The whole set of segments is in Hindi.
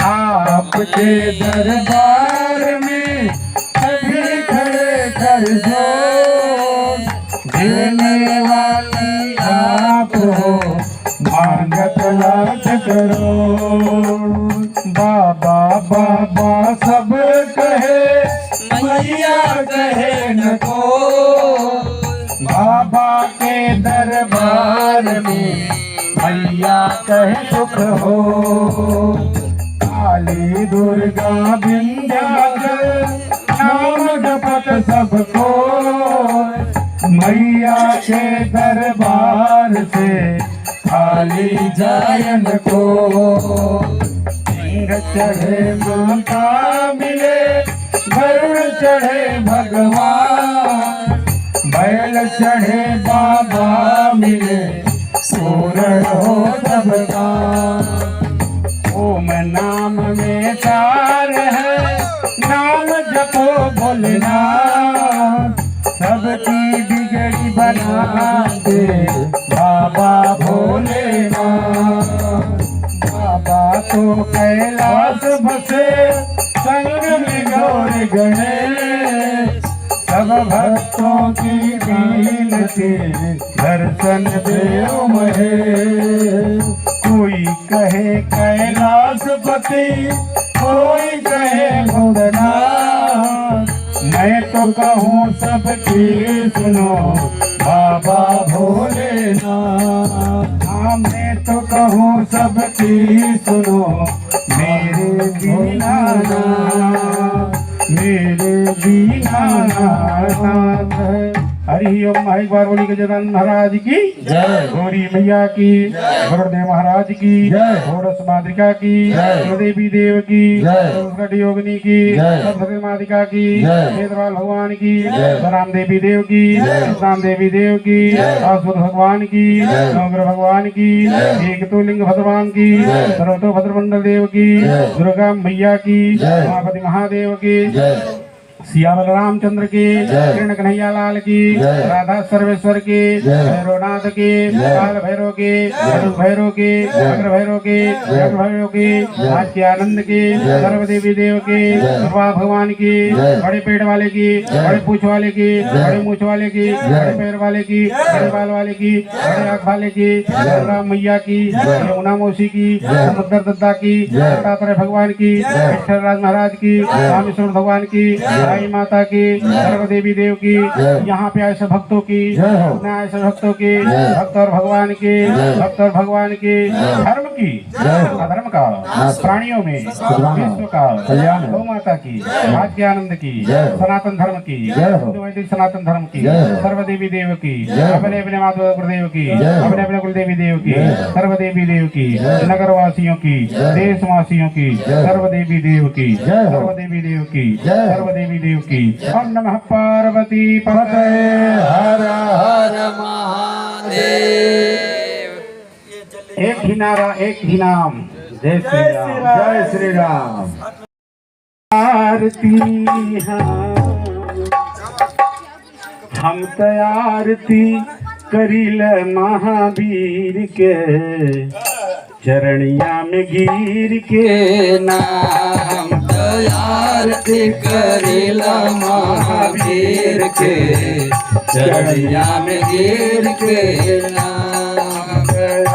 आपके दरबार में सभी खड़े कर जोर, देने वाली आप हो मांगत लाख करोड़। बाबा बाबा सब कहे मैया कहे न को, बाबा के दरबार में मैया कहे सुख हो। काली दुर्गा विंध्याचल नाम जपत सबको, मैया के दरबार से खाली जायन को। सिंह चढ़े माता मिले, गरुड़ चढ़े भगवान, बैल चढ़े बाबा मिले, पूर्ण हो सबका। ओम नाम में तार है, नाम जपो भोलेनाथ, सबकी बिगड़ी बना दे बाबा भोलेनाथ। बाबा तो कैलाश बसे, संग में गौर गणेश, सब भक्तों की बीनती दर्शन देव महेश। कोई कहे कैलाशपति, कोई कहे भोलेनाथ, मैं तो कहूँ सबकी सुनो बाबा भोलेनाथ। हाँ मैं तो कहूँ सबकी सुनो मेरे दीनानाथ, मेरे दीनानाथ। हरि ओम। एक बार बोली गजानन महाराज की जय, गौरी मैया की, गुरुदेव महाराज की, घोड़स मातृका की, देवी देव की, योगिनी की, मातृका की, वेदवाल भगवान की, राम देवी देव की, राम देवी देव की, आसुर भगवान की, नवग्रह भगवान की, एक तो लिंग भगवान की, सर्वतो भद्रमंडल देव की, दुर्गा मैया की, उमापति महादेव की, सिया बलरामचंद्र की, कृष्ण कन्हैया लाल की, राधा सर्वेश्वर की, भैरवनाथ की, काल भैरव की, भैरव की, अग्र भैरव की, जग भैरव की, आज्ञा आनंद की, सर्वदेवी देव की, सर्वा भगवान की, बड़े पेट वाले की, बड़े पूछ वाले की, बड़े मूछ वाले की, बड़े पैर वाले की, बड़े बाल वाले की, बड़े आँख वाले की, राम मैया की, यमुना मौसी की, समुद्र दत्ता की, दत्तात्रेय भगवान की, राज महाराज की, रामेश्वर भगवान की, आई माता की, सर्वदेवी देव की, यहाँ पे ऐसे भक्तों की, ऐसे भक्तों की, भक्त और भगवान की, भक्त और भगवान की, धर्म की, धर्म का, प्राणियों में विश्व का कल्याण, गौ माता की, भाग्य आनंद की, सनातन धर्म की, वैदिक सनातन धर्म की, सर्वदेवी देव की, अपने अपने माता गुरुदेव की, अपने अपने कुलदेवी देव की, सर्वदेवी देव की, नगर वासियों की, देशवासियों की, सर्वदेवी देव की, सर्वदेवी देव की, सर्वदेवी देव की। ओम नमः पार्वती पतये हर हर महादेव। एक ही नारा एक ही नाम, जय श्री राम, जय श्री राम। आरती हम तैयारती करिल महावीर के, चरणिया में गिर के नाम आरती करेला महावीर के, चरणिया में गिर के नाम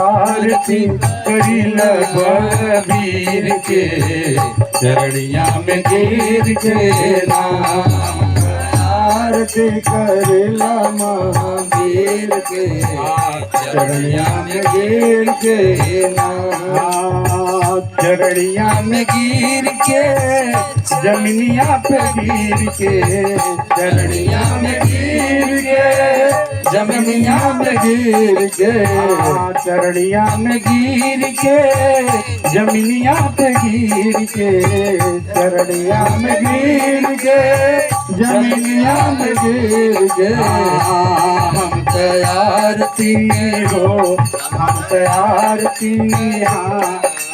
आरती करेला बलवीर के, चरणिया में गिर के नाम आरती करेला महावीर के, चरणिया में गिर के नाम, चरणिया में गिर के, जमीनिया पे गिर के, चरणिया में गिर के, जमीनिया में गिर के, चरणिया में गिर के, जमीनिया पे गिर के, चरणिया में गिर के, जमीनिया में गिर के। हम तैयारती हो, हम तैयारती, हाँ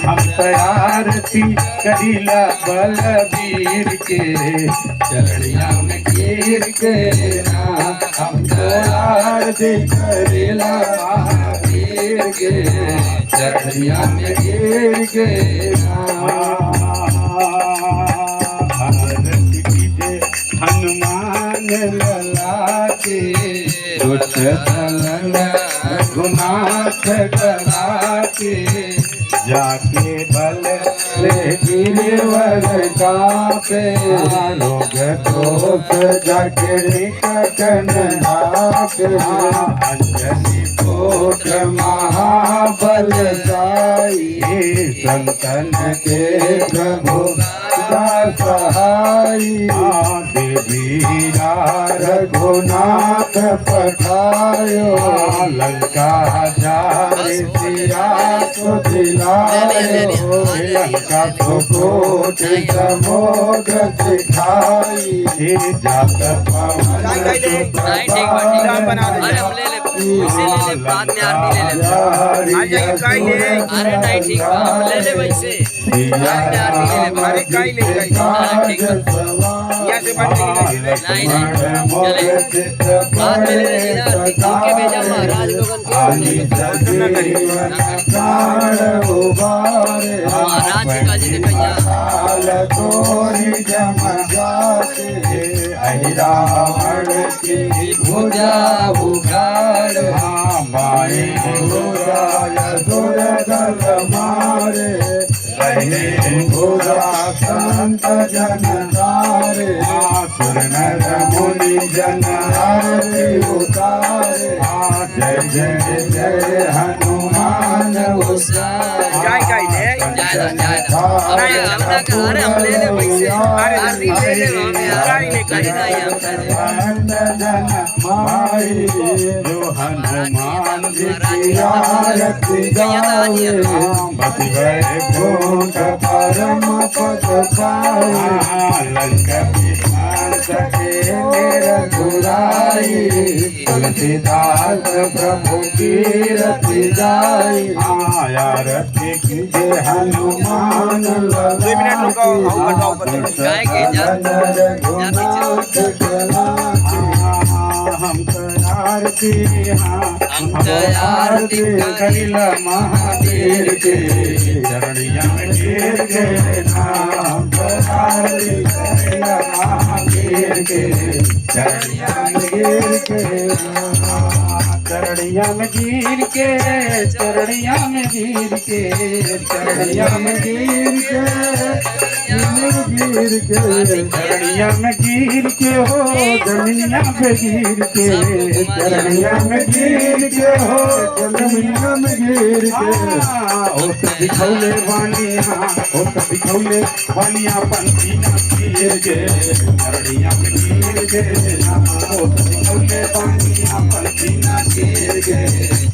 हम तैयारती करीला बलवीर के, चरणिया में गिर के ना, हम तैयारती करीला महावीर के, चरणिया में गिर के ना। ललाटे दुष्ट दलन रघुनाथ कराटे जाके बल ले गिरवर कापे रोग दोष जाके निकटन हाके अंजनी कोट महाबल साई संतन के प्रभु सहाई देवी रघुनाथ पठायो लंका जारे सिया तो दिलायो लंका तो कोट समुद्र सिखाई जात पवन वैसे ले ले बाद में आरती ले ले अरे नहीं ठीक हम ले ले वैसे बाद में आरती ले ले अरे काई ले काई ठीक है यहाँ से बात नहीं नहीं चले बाद में ले ले इनके भेजा महाराज लोगन के महाराज के काजी ने कहिया रावण की भुजा बुखार माए सुर दल मारे पहले भुजा संत जन तारे सुर नर मुनि जन आरती उतारे जय जय जय हनुमान जाए काई ले जाए अरे अपना अरे हम ले ले वैसे आरती ले ले हमें काई ले काई जन माई जो हनुमान जी की आरती गावे बति गए घोट परम पद पाए लंका विमान सके मेरा दुराई तुलसीदास प्रभु की रति जाई आया रति कीजे हनुमान मिनट रुको हटाओ गाय के जा हम आरती करिला महावीर के चरणिया में गिर के नाम आरती करिला महावीर के चरणिया में गिर के चरणिया में गिर के चरणिया में गिर के चरणिया में गिर के गिर के चरणिया में गिर के हो जमीनिया पे गिर के चरणिया में गिर के हो जमीनिया में गिर के ओ सभी खौले वालियां ओ सभी खौले वालियां पंछी ना गिर के चरणिया में गिर के ओ सभी खौले वालियां पंछी ना गिर के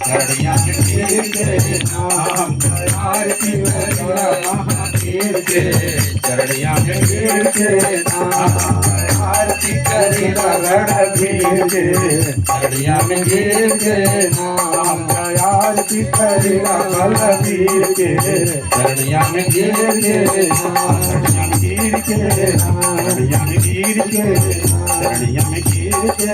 चरणिया में गिर के नाम आरती महावीर के चरणिया में गिर के आरती करेगा रणधीर के चरणिया में गिर के नाम आरती करेगा बलवीर के चरणिया में गिर के चरणिया में गिर के चरणिया में गिर के चरणिया में गिर के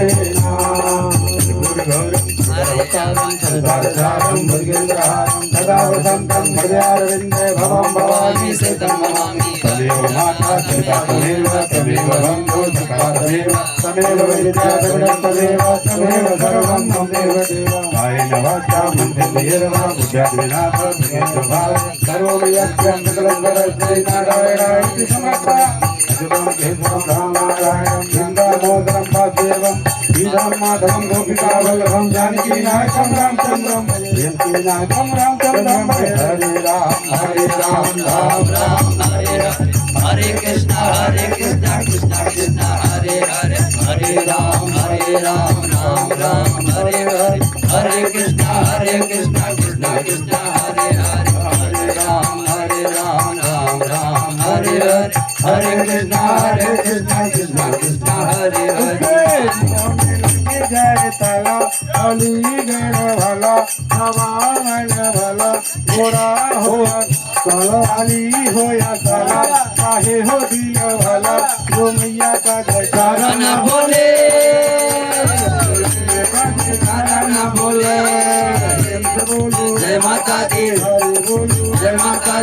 गुरु गौरम सदाचारम भुजगेन्द्रहारम सदा वसंतम हृदयारविंदे भवं भवानी सेतं नमामि तदेव माता पिता तमेव बन्धु सखा तमेव विद्या तमेव सर्वं ममेव देव कायेन वाचा मन्त्रेण बुद्ध्याद्विनाथ भगेन्द्रभाव सर्वोपयत्यं सकलं वरस्मै नारायणाय समर्पा अजुतं केशवं रामारायणं वृन्दामोदरं वासुदेवं श्रीराम माधवं गोपिकावल्लभं जानकीनायकं रामचन्द्रं जयन्तीनायकं रामचन्द्रं हरे राम राम राम हरे राम हरे कृष्णा कृष्णा कृष्णा हरे हरे हरे राम राम राम हरे हरे हरे कृष्णा कृष्णा कृष्णा हरे हरे हरे राम राम राम हरे हरे हरे कृष्णा कृष्णा कृष्णा हरे हरे जय तला अलीगढ़ भला नवान भला घोड़ा हुआ अली होया तला काहे हो दिल भला जो मैया का जयकारा न बोले न बोले जय माता दी बोलो जय माता